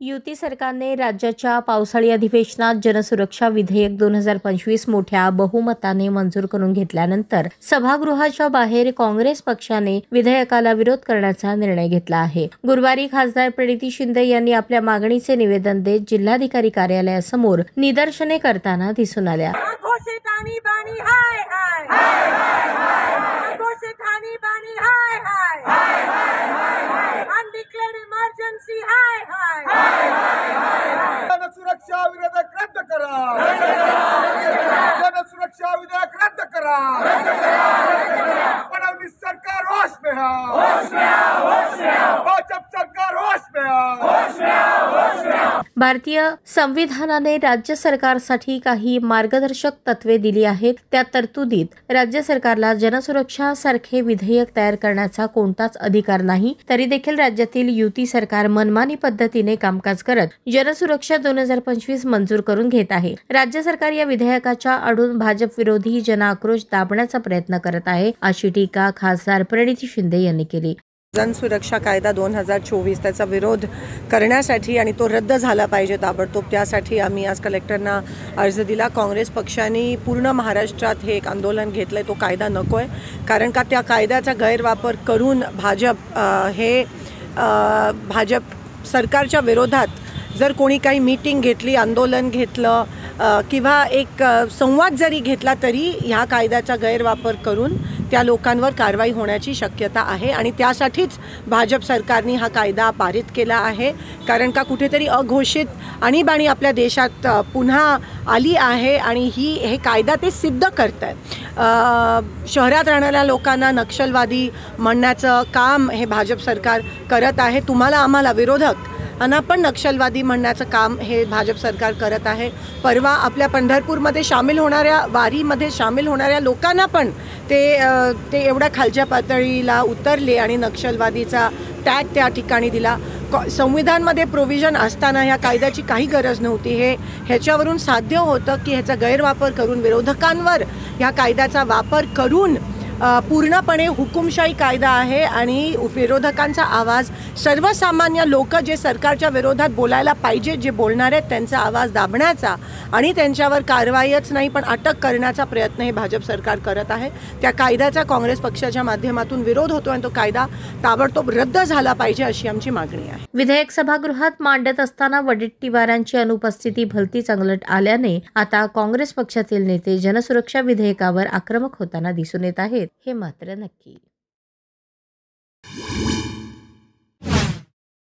युती सरकारने राज्याच्या पावसाळी अधिवेशनात जनसुरक्षा विधेयक 2025 मोठ्या बहुमताने मंजूर करून घेतल्यानंतर सभागृहाच्या बाहेर काँग्रेस पक्षाने विधेयकाला विरोध करण्याचा निर्णय घेतला आहे। गुरुवारी खासदार प्रणिती शिंदे यांनी आपल्या मागणीचे निवेदन देत जिल्हाधिकारी कार्यालयासमोर निदर्शने करताना दिसून आल्या। जनसुरक्षा विधेयक रद्द करा। जनसुरक्षा विधेयक रद्द करा। फडणवीस सरकार होश में आओ। भाजप सरकार होश में आओ। भारतीय संविधानाने राज्य सरकारसाठी काही मार्गदर्शक तत्वे दिली आहेत। त्या तरतुदीत राज्य सरकारला जनसुरक्षा सारखे विधेयक तयार करण्याचा कोणताच अधिकार नाही। तरी देखील राज्यातील युती सरकार मनमानी पद्धतीने कामकाज करत जनसुरक्षा 2025 मंजूर करून घेत आहे। राज्य सरकार या विधेयकाच्या आडून भाजप विरोधी जनआक्रोश दाबण्याचा प्रयत्न करत आहे, अशी टीका खासदार प्रणिती शिंदे यांनी केली। जनसुरक्षा कायदा 2024 त्याचा विरोध करण्यासाठी आणि तो रद्द झाला पाहिजे ताबडतोब, त्यासाठी आम्ही आज कलेक्टरना अर्ज दिला। काँग्रेस पक्षाने पूर्ण महाराष्ट्रात हे एक आंदोलन घेतलंय, तो कायदा नकोय, कारण का त्या कायद्याचा गैरवापर करून भाजप सरकारच्या विरोधात जर कोणी काही मीटिंग घेतली, आंदोलन घेतलं किंवा एक संवाद जरी घेतला तरी ह्या कायद्याचा गैरवापर करून त्या लोकांवर कारवाई होण्याची शक्यता आहे आणि त्यासाठीच भाजप सरकारने हा कायदा पारित केला आहे। कारण का कुठेतरी अघोषित आणीबाणी आपल्या देशात पुन्हा आली आहे आणि हे कायदा ते सिद्ध करत आहे। शहरात राहणाऱ्या लोकांना नक्षलवादी म्हणण्याचं काम हे भाजप सरकार करत आहे। तुम्हाला आम्हाला विरोधक आणि पण नक्षलवादी म्हणण्याचं काम हे भाजप सरकार करत आहे। परवा आपल्या पंढरपूरमध्ये सामील होणाऱ्या वारीमध्ये सामील होणाऱ्या लोकांना पण ते एवढ्या खालच्या पातळीला उतरले आणि नक्षलवादीचा टॅग त्या ठिकाणी दिला। संविधानमध्ये प्रोव्हिजन असताना ह्या कायद्याची काही गरज नव्हती। ह्याच्यावरून साध्य होतं की ह्याचा गैरवापर करून विरोधकांवर ह्या कायद्याचा वापर करून पूर्णपणे हुकुमशाही कायदा आहे आणि विरोधकांचा आवाज, सर्वसामान्य लोक जे सरकारच्या विरोधात बोलायला पाहिजे, जे बोलणार आहेत त्यांचा आवाज दाबण्याचा आणि त्यांच्यावर कारवाईच नाही पण अटक करण्याचा प्रयत्न हे भाजप सरकार करत आहे। त्या कायद्याचा काँग्रेस पक्षाच्या माध्यमातून विरोध होतो आणि तो कायदा ताबडतोब रद्द झाला पाहिजे अशी आमची मागणी आहे। विधेयक सभागृहात मांडत असताना वडेट्टीवारांची अनुपस्थिती भलतीच अंगलट आल्याने आता काँग्रेस पक्षातील नेते जनसुरक्षा विधेयकावर आक्रमक होताना दिसून येत आहेत, हे मात्र नक्की।